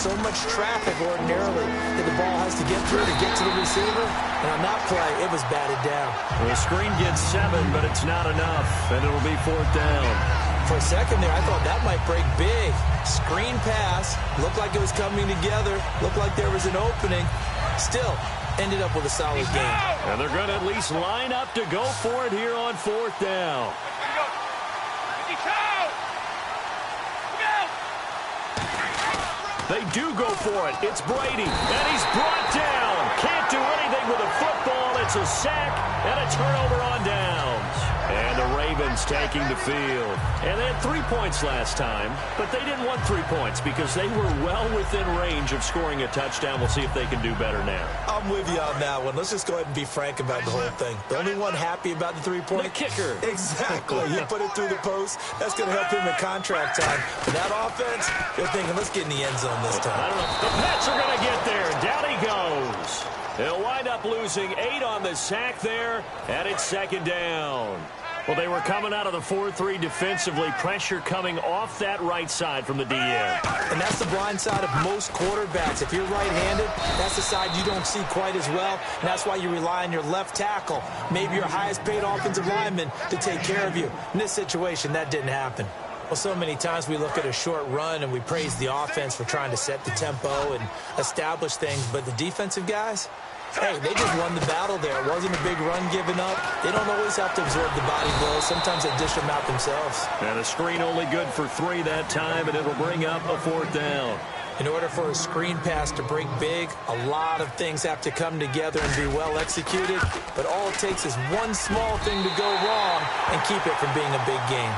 so much traffic ordinarily that the ball has to get through to get to the receiver. And on that play, it was batted down. The screen gets 7, but it's not enough, and it'll be 4th down. For a second there, I thought that might break big. Screen pass, looked like it was coming together, looked like there was an opening. Still, ended up with a solid game. And they're going to at least line up to go for it here on 4th down. They do go for it. It's Brady, and he's brought down. Can't do anything with a football. It's a sack and a turnover on downs. And the Ravens taking the field. And they had 3 points last time, but they didn't want 3 points because they were well within range of scoring a touchdown. We'll see if they can do better now. I'm with you on that one. Let's just go ahead and be frank about the whole thing. The only one happy about the 3-point? The kicker. Exactly. He put it through the post. That's going to help him in contract time. But that offense, they're thinking, let's get in the end zone this time. I don't know. The Pets are going to get there. Down he goes. They'll wind up losing 8 on the sack there, and it's 2nd down. Well, they were coming out of the 4-3 defensively. Pressure coming off that right side from the DN. And that's the blind side of most quarterbacks. If you're right-handed, that's the side you don't see quite as well. And that's why you rely on your left tackle, maybe your highest-paid offensive lineman, to take care of you. In this situation, that didn't happen. Well, so many times we look at a short run and we praise the offense for trying to set the tempo and establish things. But the defensive guys, hey, they just won the battle there. It wasn't a big run given up. They don't always have to absorb the body blows. Sometimes they dish them out themselves. And the screen only good for 3 that time, and it'll bring up a 4th down. In order for a screen pass to break big, a lot of things have to come together and be well executed. But all it takes is one small thing to go wrong and keep it from being a big game.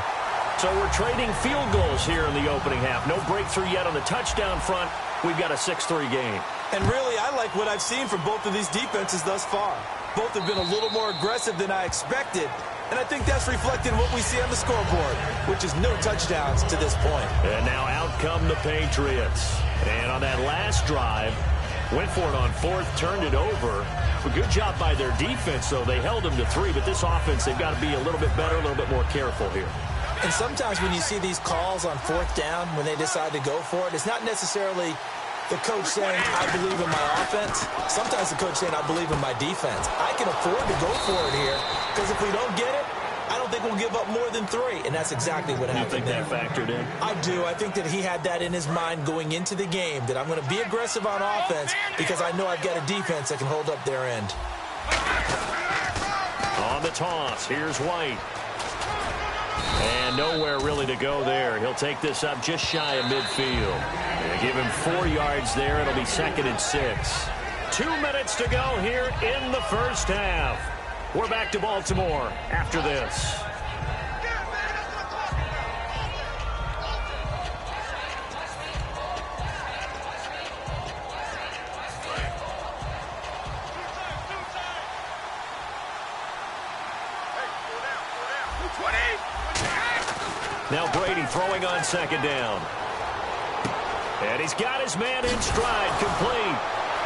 So we're trading field goals here in the opening half. No breakthrough yet on the touchdown front. We've got a 6-3 game. And really, I like what I've seen from both of these defenses thus far. Both have been a little more aggressive than I expected. And I think that's reflected in what we see on the scoreboard, which is no touchdowns to this point. And now out come the Patriots. And on that last drive, went for it on 4th, turned it over. A good job by their defense, though. They held them to 3, but this offense, they've got to be a little bit better, a little bit more careful here. And sometimes when you see these calls on 4th down, when they decide to go for it, it's not necessarily the coach saying, I believe in my offense. Sometimes the coach saying, I believe in my defense. I can afford to go for it here, because if we don't get it, I don't think we'll give up more than 3. And that's exactly what happened. You think that factored in? I do. I think that he had that in his mind going into the game, that I'm going to be aggressive on offense because I know I've got a defense that can hold up their end. On the toss, here's White. And nowhere really to go there. He'll take this up just shy of midfield. They give him 4 yards there. It'll be 2nd and 6. 2 minutes to go here in the first half. We're back to Baltimore after this. Now Brady throwing on 2nd down. And he's got his man in stride, complete.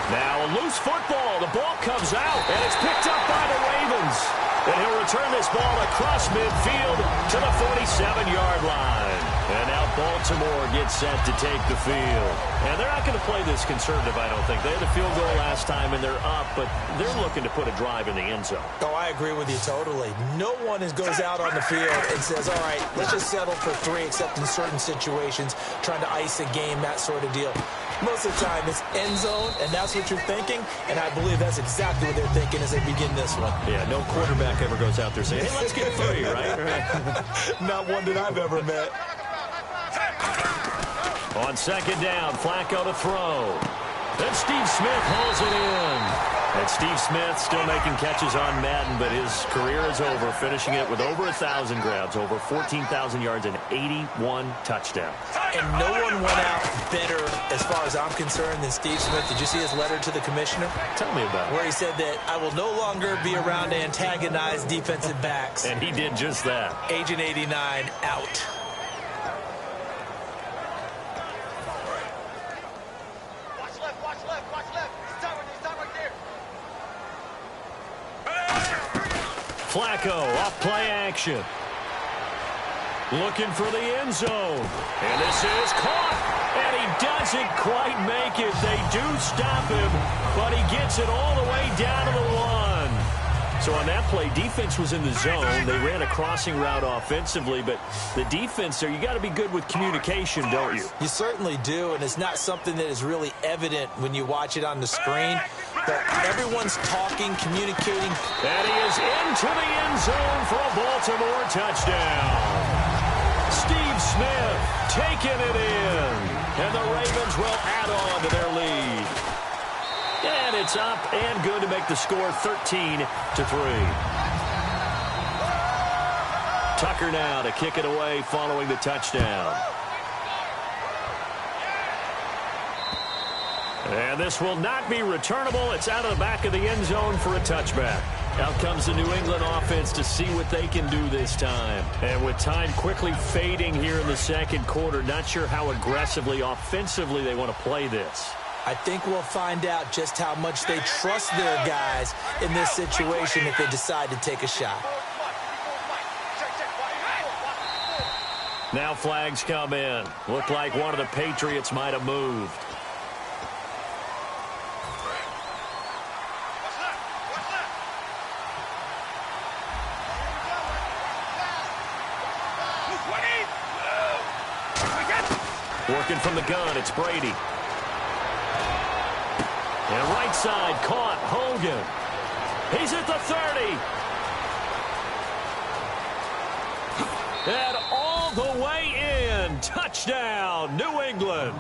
Now a loose football. The ball comes out, and it's picked up by the Ravens. And he'll return this ball across midfield to the 47-yard line. And now Baltimore gets set to take the field. And they're not going to play this conservative, I don't think. They had a field goal last time, and they're up, but they're looking to put a drive in the end zone. Oh, I agree with you totally. No one goes out on the field and says, all right, let's just settle for 3, except in certain situations, trying to ice a game, that sort of deal. Most of the time, it's end zone, and that's what you're thinking, and I believe that's exactly what they're thinking as they begin this one. Yeah, no quarterback ever goes out there saying, hey, let's get 3, right? Not one that I've ever met. On 2nd down, Flacco to throw. Then Steve Smith hauls it in. And Steve Smith still making catches on Madden, but his career is over, finishing it with over 1,000 grabs, over 14,000 yards, and 81 touchdowns. And no one went out better, as far as I'm concerned, than Steve Smith. Did you see his letter to the commissioner? Tell me about it. Where he said that I will no longer be around to antagonize defensive backs. And he did just that. Agent 89 out. Flacco off play action. looking for the end zone. And this is caught. And he doesn't quite make it. They do stop him, but he gets it all the way down to the 1. So on that play, defense was in the zone. They ran a crossing route offensively, but the defense there, you got to be good with communication, don't you? You certainly do, and it's not something that is really evident when you watch it on the screen. But everyone's talking, communicating. And he is into the end zone for a Baltimore touchdown. Steve Smith taking it in. And the Ravens will add on to their lead. And it's up and good to make the score 13-3. Tucker now to kick it away following the touchdown. And this will not be returnable. It's out of the back of the end zone for a touchback. Out comes the New England offense to see what they can do this time. And with time quickly fading here in the second quarter, not sure how aggressively, offensively they want to play this. I think we'll find out just how much they trust their guys in this situation if they decide to take a shot. Now flags come in. Looked like one of the Patriots might have moved. Working from the gun, it's Brady. And right side, caught, Hogan. He's at the 30. And all the way in. Touchdown, New England.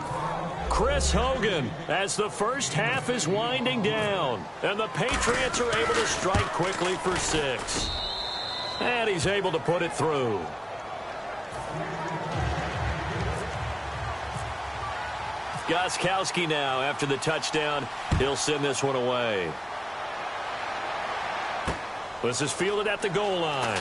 Chris Hogan as the first half is winding down. And the Patriots are able to strike quickly for 6. And he's able to put it through. Gostkowski now after the touchdown. He'll send this one away. This is fielded at the goal line.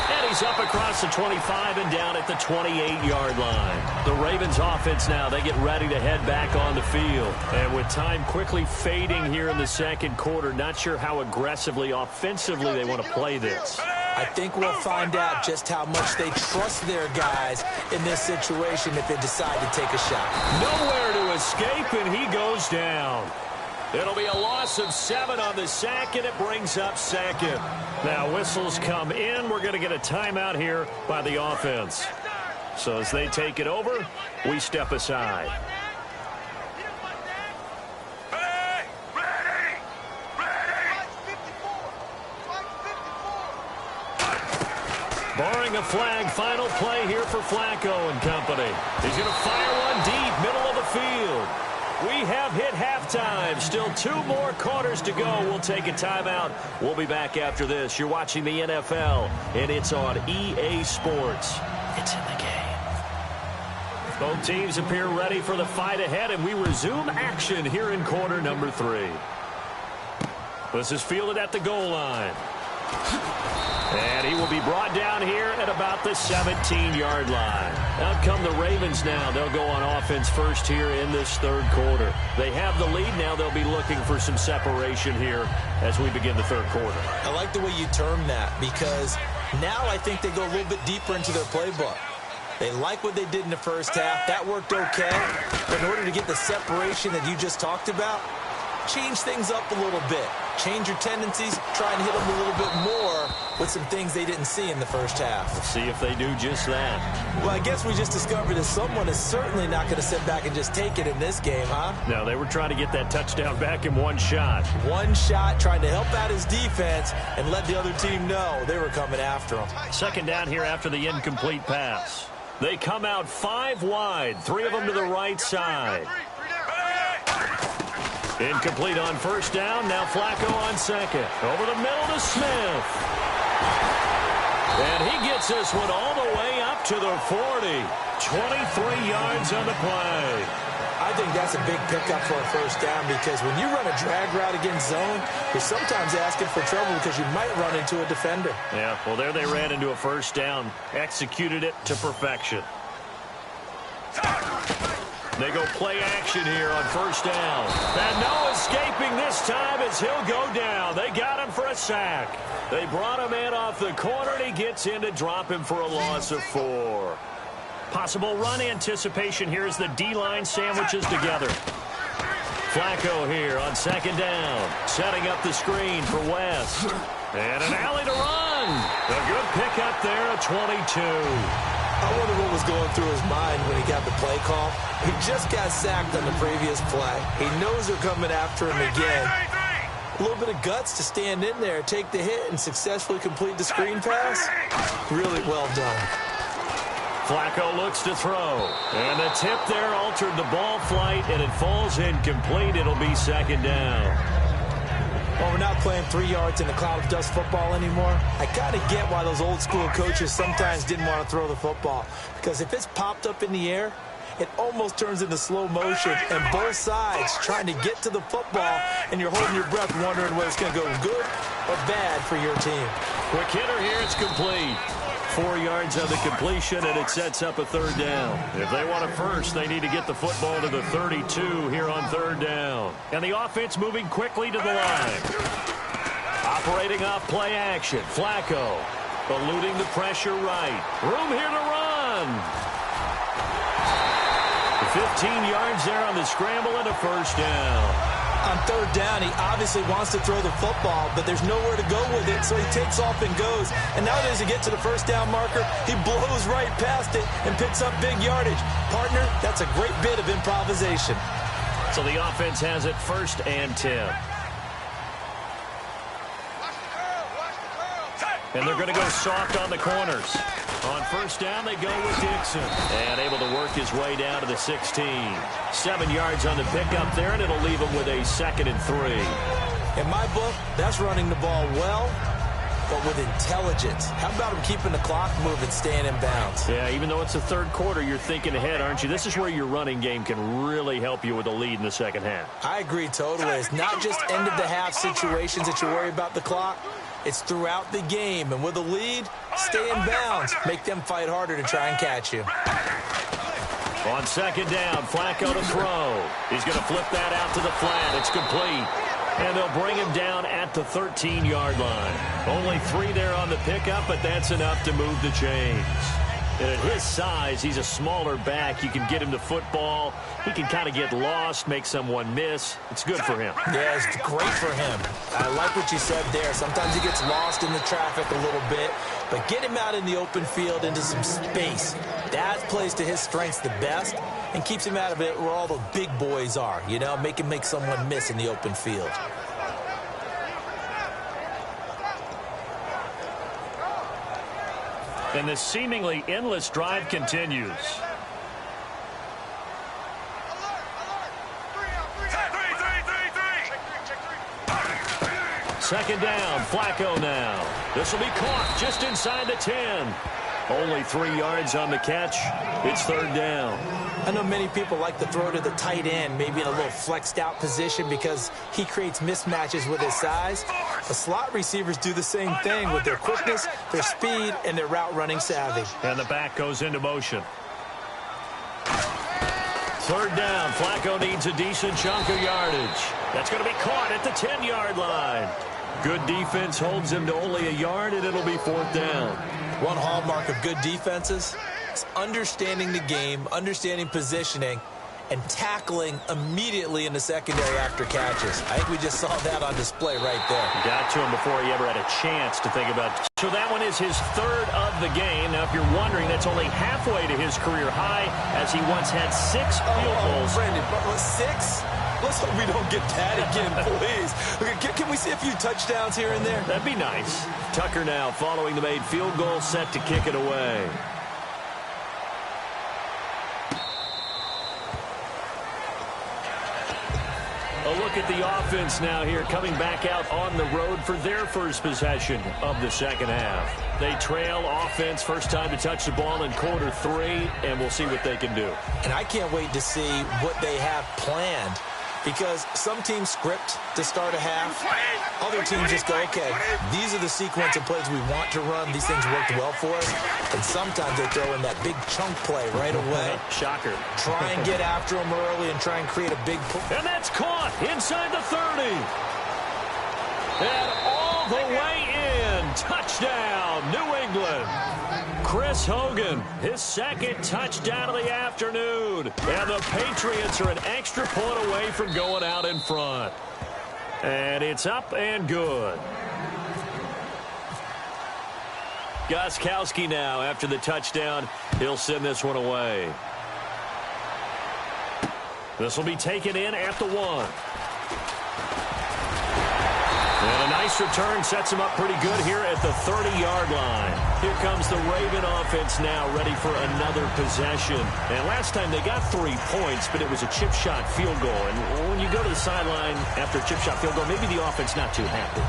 And he's up across the 25 and down at the 28-yard line. The Ravens offense now, they get ready to head back on the field. And with time quickly fading here in the second quarter, not sure how aggressively, offensively they want to play this. I think we'll find out just how much they trust their guys in this situation if they decide to take a shot. Nowhere to escape, and he goes down. It'll be a loss of 7 on the sack, and it brings up second. Now whistles come in. We're going to get a timeout here by the offense. So as they take it over, we step aside. Barring a flag, final play here for Flacco and company. He's going to fire one deep, middle of the field. We have hit halftime. Still 2 more quarters to go. We'll take a timeout. We'll be back after this. You're watching the NFL, and it's on EA Sports. It's in the game. Both teams appear ready for the fight ahead, and we resume action here in quarter number 3. This is fielded at the goal line. And he will be brought down here at about the 17-yard line. Out come the Ravens now. They'll go on offense first here in this third quarter. They have the lead. Now they'll be looking for some separation here as we begin the third quarter. I like the way you term that because now I think they go a little bit deeper into their playbook. They like what they did in the first half. That worked okay. But in order to get the separation that you just talked about, change things up a little bit. Change your tendencies. Try and hit them a little bit more with some things they didn't see in the first half. We'll see if they do just that. Well, I guess we just discovered that someone is certainly not going to sit back and just take it in this game, huh? No, they were trying to get that touchdown back in one shot. One shot, trying to help out his defense and let the other team know they were coming after him. Second down here after the incomplete pass. They come out 5 wide, 3 of them to the right side. Incomplete on first down. Now Flacco on second. Over the middle to Smith. And he gets this one all the way up to the 40. 23 yards on the play. I think that's a big pickup for a first down because when you run a drag route against zone, you're sometimes asking for trouble because you might run into a defender. Yeah, well, there they ran into a first down. Executed it to perfection. They go play action here on first down. And no escaping this time as he'll go down. They got him for a sack. They brought him in off the corner, and he gets in to drop him for a loss of 4. Possible run anticipation here as the D-line sandwiches together. Flacco here on second down, setting up the screen for West. And an alley to run. A good pickup there at 22. I wonder what was going through his mind when he got the play call. He just got sacked on the previous play. He knows they're coming after him again. A little bit of guts to stand in there, take the hit, and successfully complete the screen pass. Really well done. Flacco looks to throw. And the tip there altered the ball flight, and it falls incomplete. It'll be second down. Well, we're not playing 3 yards in the cloud of dust football anymore. I kind of get why those old school coaches sometimes didn't want to throw the football. Because if it's popped up in the air, it almost turns into slow motion, and both sides trying to get to the football, and you're holding your breath wondering whether it's going to go good or bad for your team. Quick hitter here, it's complete. 4 yards on the completion, and it sets up a third down. If they want a first, they need to get the football to the 32 here on third down. And the offense moving quickly to the line. Operating off play action. Flacco eluding the pressure right. Room here to run. 15 yards there on the scramble and a first down. On third down, he obviously wants to throw the football, but there's nowhere to go with it, so he takes off and goes. And nowadays, to get to the first down marker, he blows right past it and picks up big yardage. Partner, that's a great bit of improvisation. So the offense has it 1st and 10. And they're going to go soft on the corners. On first down, they go with Dixon. And able to work his way down to the 16. 7 yards on the pickup there, and it'll leave him with a 2nd and 3. In my book, that's running the ball well, but with intelligence. How about him keeping the clock moving, staying in bounds? Yeah, even though it's the third quarter, you're thinking ahead, aren't you? This is where your running game can really help you with a lead in the second half. I agree totally. It's not just end-of-the-half situations that you worry about the clock. It's throughout the game, and with a lead, stay in bounds. Make them fight harder to try and catch you. On second down, Flacco to throw. He's going to flip that out to the flat. It's complete. And they'll bring him down at the 13-yard line. Only 3 there on the pickup, but that's enough to move the chains. And at his size, he's a smaller back. You can get him the football. He can kind of get lost, make someone miss. It's good for him. Yeah, it's great for him. I like what you said there. Sometimes he gets lost in the traffic a little bit, but get him out in the open field into some space. That plays to his strengths the best and keeps him out of it where all the big boys are, you know, make someone miss in the open field. And this seemingly endless drive continues. Second down, Flacco now. This will be caught just inside the 10. Only 3 yards on the catch. It's third down. I know many people like to throw to the tight end, maybe in a little flexed out position because he creates mismatches with his size. The slot receivers do the same thing with their quickness, their speed, and their route running savvy. And the back goes into motion. Third down, Flacco needs a decent chunk of yardage. That's going to be caught at the 10-yard line. Good defense holds him to only a yard, and it'll be fourth down. One hallmark of good defenses is understanding the game, understanding positioning, and tackling immediately in the secondary after catches. I think we just saw that on display right there. Got to him before he ever had a chance to think about it. So that one is his third of the game. Now, if you're wondering, that's only halfway to his career high, as he once had 6 field goals. Brandon, 6? Let's hope we don't get that again, please. Okay, can we see a few touchdowns here and there? That'd be nice. Tucker now following the made field goal, set to kick it away. A look at the offense now here, coming back out on the road for their first possession of the second half. They trail offense, first time to touch the ball in quarter 3, and we'll see what they can do. And I can't wait to see what they have planned because some teams script to start a half. Other teams just go, okay, these are the sequence of plays we want to run. These things worked well for us. And sometimes they throw in that big chunk play right away. Shocker. Try and get after them early and try and create a big pull. And that's caught inside the 30. And all the way in. Touchdown, New England. Chris Hogan, his second touchdown of the afternoon. And the Patriots are an extra point away from going out in front. And it's up and good. Gostkowski now after the touchdown. He'll send this one away. This will be taken in at the 1. And a nice return sets him up pretty good here at the 30-yard line. Here comes the Raven offense now ready for another possession. And last time they got 3 points, but it was a chip shot field goal. And when you go to the sideline after a chip shot field goal, maybe the offense not too happy.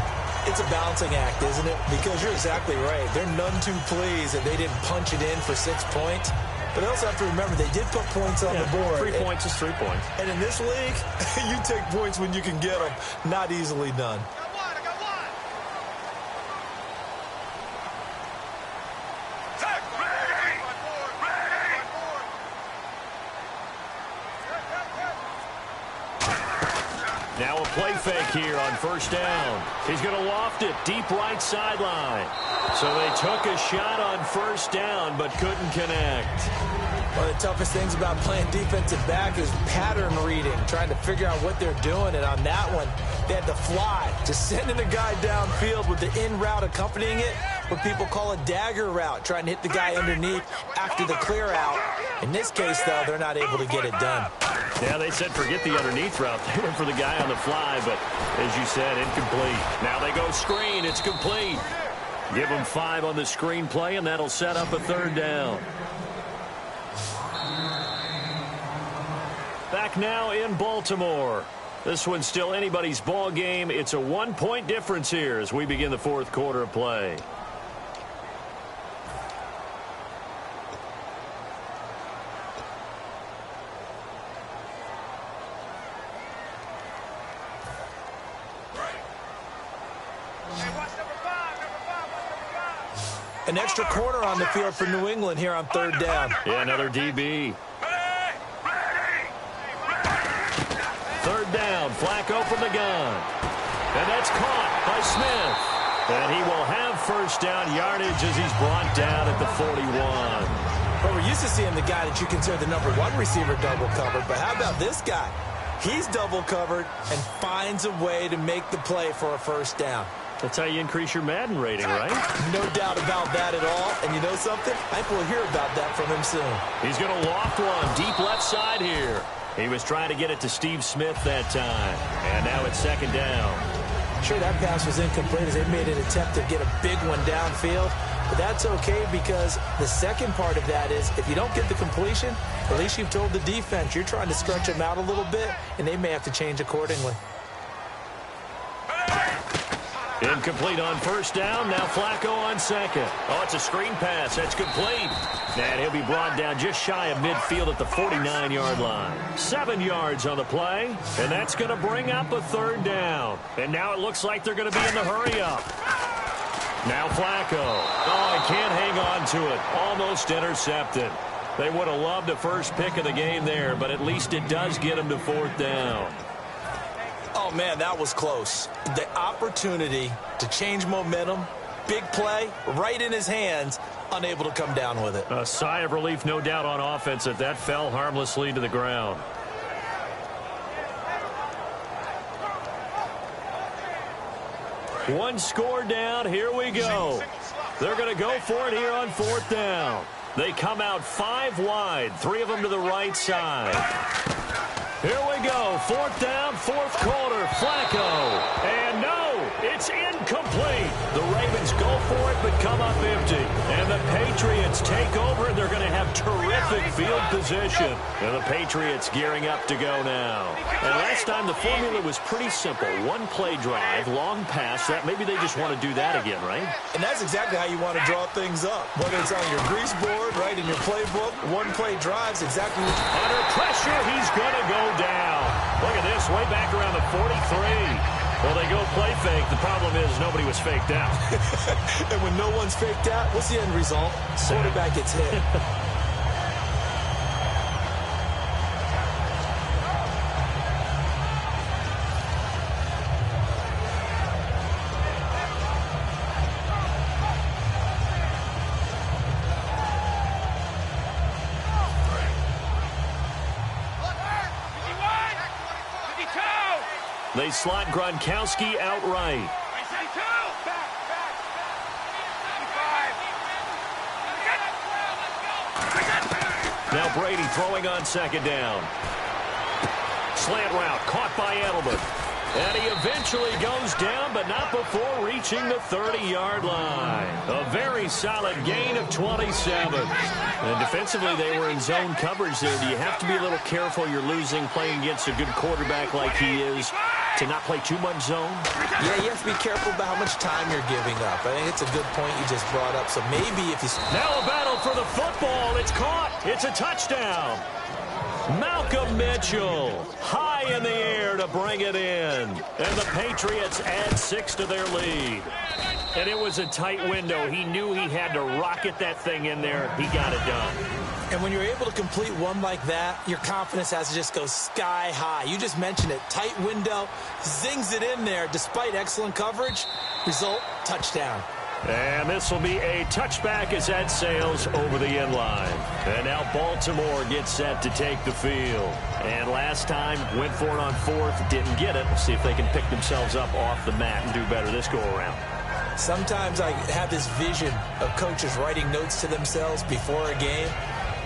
It's a balancing act, isn't it? Because you're exactly right. They're none too pleased that they didn't punch it in for 6 points. But they also have to remember they did put points on the board. 3 points is 3 points. And in this league, you take points when you can get them. Not easily done. Now a play fake here on first down. He's going to loft it deep right sideline. So they took a shot on first down but couldn't connect. One of the toughest things about playing defensive back is pattern reading, trying to figure out what they're doing. And on that one, they had to fly, just sending a guy downfield with the in route accompanying it, what people call a dagger route, trying to hit the guy underneath after the clear out. In this case, though, they're not able to get it done. Yeah, they said forget the underneath route. They went for the guy on the fly, but as you said, incomplete. Now they go screen. It's complete. Give them 5 on the screen play, and that'll set up a third down. Back now in Baltimore. This one's still anybody's ball game. It's a 1-point difference here as we begin the fourth quarter of play. An extra corner on the field for New England here on third down. Yeah, another DB. Third down, Flacco from the gun. And that's caught by Smith. And he will have first down yardage as he's brought down at the 41. Well, we're used to seeing the guy that you consider the number 1 receiver double covered. But how about this guy? He's double covered and finds a way to make the play for a first down. That's how you increase your Madden rating, right? No doubt about that at all. And you know something? I think we'll hear about that from him soon. He's going to loft one deep left side here. He was trying to get it to Steve Smith that time. And now it's second down. Sure, that pass was incomplete as they made an attempt to get a big one downfield. But that's okay because the second part of that is if you don't get the completion, at least you've told the defense you're trying to stretch them out a little bit, and they may have to change accordingly. Incomplete on first down. Now Flacco on second. Oh, it's a screen pass. That's complete. And he'll be brought down just shy of midfield at the 49-yard line. 7 yards on the play. And that's going to bring up a third down. And now it looks like they're going to be in the hurry-up. Now Flacco. Oh, he can't hang on to it. Almost intercepted. They would have loved a first pick of the game there, but at least it does get him to fourth down. Oh, man, that was close. The opportunity to change momentum, big play, right in his hands, unable to come down with it. A sigh of relief, no doubt, on offense that fell harmlessly to the ground. One score down. Here we go. They're going to go for it here on fourth down. They come out 5 wide, 3 of them to the right side. Here we go. Fourth down, fourth quarter. Flacco. And no, it's incomplete. The Ravens go for it, but come up empty. And the Patriots take over, and they're going to have terrific field position. And the Patriots gearing up to go now. And last time, the formula was pretty simple. 1 play drive, long pass. That maybe they just want to do that again, right? And that's exactly how you want to draw things up. Whether it's on your grease board, right, in your playbook, 1 play drives, exactly what under pressure, he's going to go down. Look at this pass way back around the 43. Well, they go play fake. The problem is nobody was faked out. And when no one's faked out, what's the end result? Quarterback gets hit. They slot Gronkowski outright. Now Brady throwing on second down. Slant route caught by Edelman. And he eventually goes down, but not before reaching the 30-yard line. A very solid gain of 27. And defensively, they were in zone coverage there. Do you have to be a little careful? You're losing playing against a good quarterback like he is to not play too much zone? Yeah, you have to be careful about how much time you're giving up. I think it's a good point you just brought up. So maybe if you... Now a battle for the football. It's caught. It's a touchdown. Malcolm Mitchell high in the air to bring it in. And the Patriots add 6 to their lead. And it was a tight window. He knew he had to rocket that thing in there. He got it done. And when you're able to complete one like that, your confidence has to just go sky high. You just mentioned it. Tight window, zings it in there despite excellent coverage. Result, touchdown. And this will be a touchback as that sails over the end line. And now Baltimore gets set to take the field. And last time, went for it on fourth, didn't get it. We'll see if they can pick themselves up off the mat and do better this go-around. Sometimes I have this vision of coaches writing notes to themselves before a game.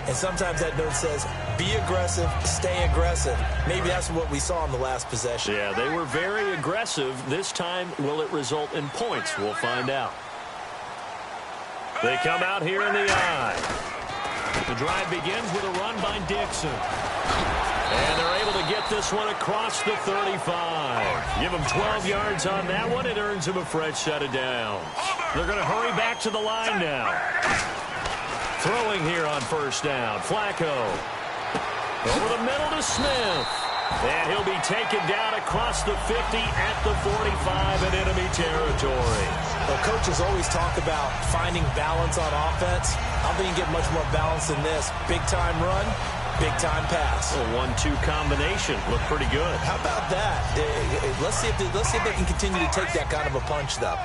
And sometimes that note says, be aggressive, stay aggressive. Maybe that's what we saw in the last possession. Yeah, they were very aggressive. This time, will it result in points? We'll find out. They come out here in the eye. The drive begins with a run by Dixon. And they're able to get this one across the 35. Give them 12 yards on that one. It earns them a fresh set of downs. They're going to hurry back to the line now. Throwing here on first down. Flacco. Over the middle to Smith. And he'll be taken down across the 50 at the 45 in enemy territory. Well, coaches always talk about finding balance on offense. I don't think you get much more balance than this. Big-time run, big-time pass. A 1-2 combination. Looked pretty good. How about that? Let's see if they can continue to take that kind of a punch, though.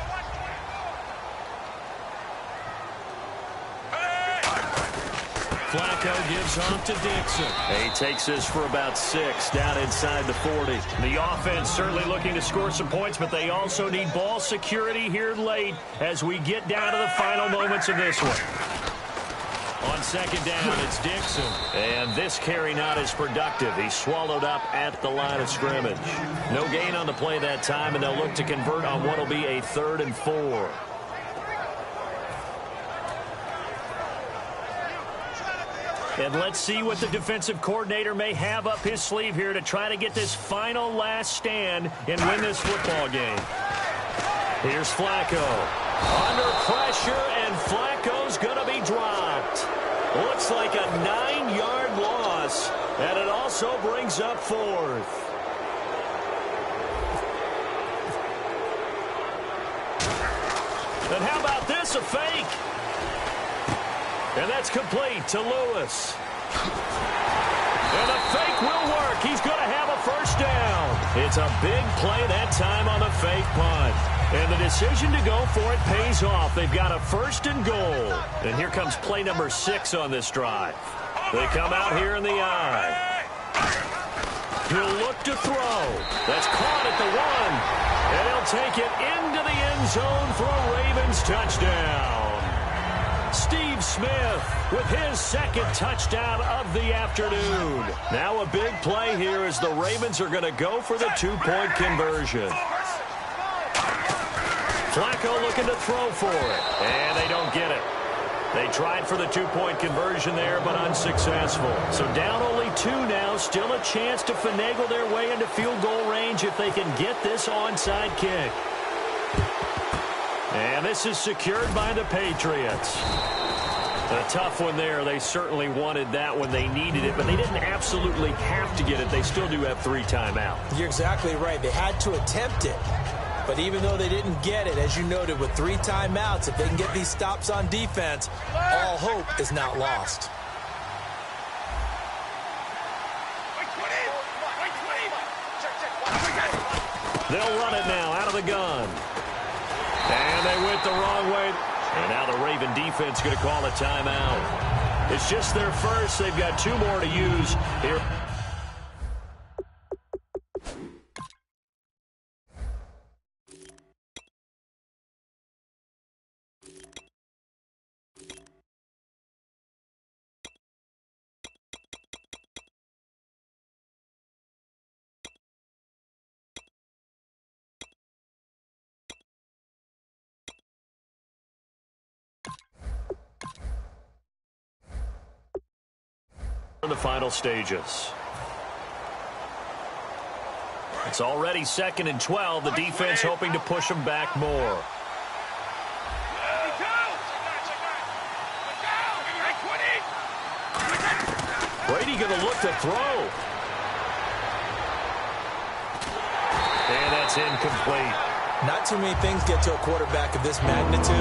Flacco gives off to Dixon. He takes this for about 6 down inside the 40. The offense certainly looking to score some points, but they also need ball security here late as we get down to the final moments of this one. On second down, it's Dixon. And this carry not as productive. He's swallowed up at the line of scrimmage. No gain on the play that time, and they'll look to convert on what will be a 3rd and 4. And let's see what the defensive coordinator may have up his sleeve here to try to get this final last stand and win this football game. Here's Flacco. Under pressure, and Flacco's going to be dropped. Looks like a 9-yard loss, and it also brings up 4th. And how about this, a fake? And that's complete to Lewis. And the fake will work. He's going to have a first down. It's a big play that time on the fake punt. And the decision to go for it pays off. They've got a 1st and goal. And here comes play number 6 on this drive. They come out here in the eye. He'll look to throw. That's caught at the 1. And he'll take it into the end zone for a Ravens touchdown. Steve Smith with his 2nd touchdown of the afternoon. Now a big play here as the Ravens are going to go for the 2-point conversion. Flacco looking to throw for it, and they don't get it. They tried for the 2-point conversion there, but unsuccessful. So down only 2 now, still a chance to finagle their way into field goal range if they can get this onside kick. And this is secured by the Patriots. A tough one there. They certainly wanted that when they needed it, but they didn't absolutely have to get it. They still do have 3 timeouts. You're exactly right. They had to attempt it. But even though they didn't get it, as you noted, with 3 timeouts, if they can get these stops on defense, all hope is not lost. They'll run it now out of the gun. And they went the wrong way. And now the Raven defense going to call a timeout. It's just their first. They've got 2 more to use here. In the final stages. It's already 2nd and 12. The defense hoping to push them back more. Brady going to look to throw. And that's incomplete. Not too many things get to a quarterback of this magnitude,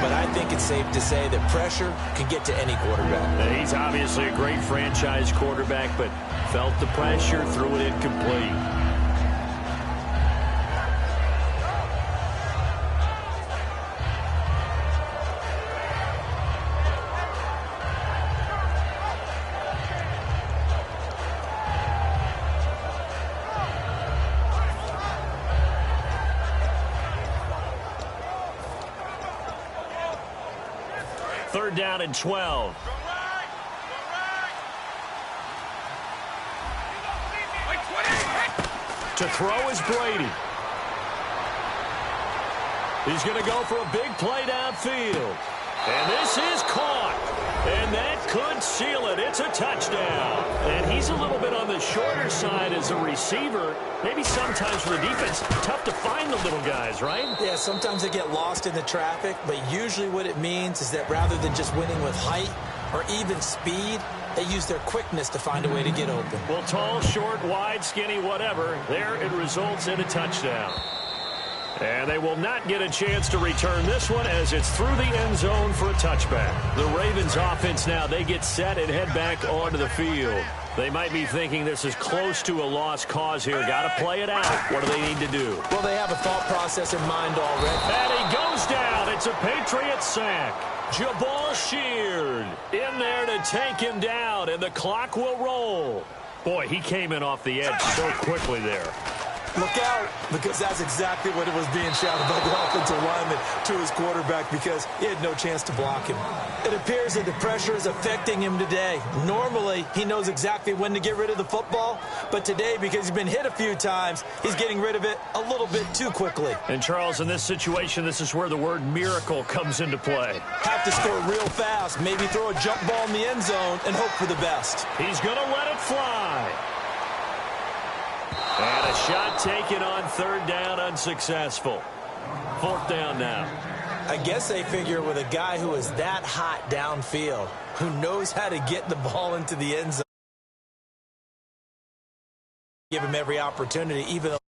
but I think it's safe to say that pressure can get to any quarterback. He's obviously a great franchise quarterback, but felt the pressure, threw it incomplete. Third down and 12. To throw is Brady. He's going to go for a big play downfield. And this is caught. And that could seal it. It's a touchdown. And he's a little bit on the shorter side as a receiver. Maybe sometimes for the defense, tough to find the little guys, right? Yeah, sometimes they get lost in the traffic, but usually what it means is that rather than just winning with height or even speed, they use their quickness to find a way to get open. Well, tall, short, wide, skinny, whatever, there it results in a touchdown. And they will not get a chance to return this one as it's through the end zone for a touchback. The Ravens offense now, they get set and head back onto the field. They might be thinking this is close to a lost cause here. Got to play it out. What do they need to do? Well, they have a thought process in mind already. And he goes down. It's a Patriot sack. Jabal Sheard in there to take him down, and the clock will roll. Boy, he came in off the edge so quickly there. Look out, because that's exactly what it was being shouted by the offensive lineman to his quarterback, because he had no chance to block him. It appears that the pressure is affecting him today. Normally, he knows exactly when to get rid of the football, but today, because he's been hit a few times, he's getting rid of it a little bit too quickly. And, Charles, in this situation, this is where the word miracle comes into play. Have to score real fast, maybe throw a jump ball in the end zone and hope for the best. He's going to let it fly. And a shot taken on third down, unsuccessful. Fourth down now. I guess they figure with a guy who is that hot downfield, who knows how to get the ball into the end zone, give him every opportunity, even though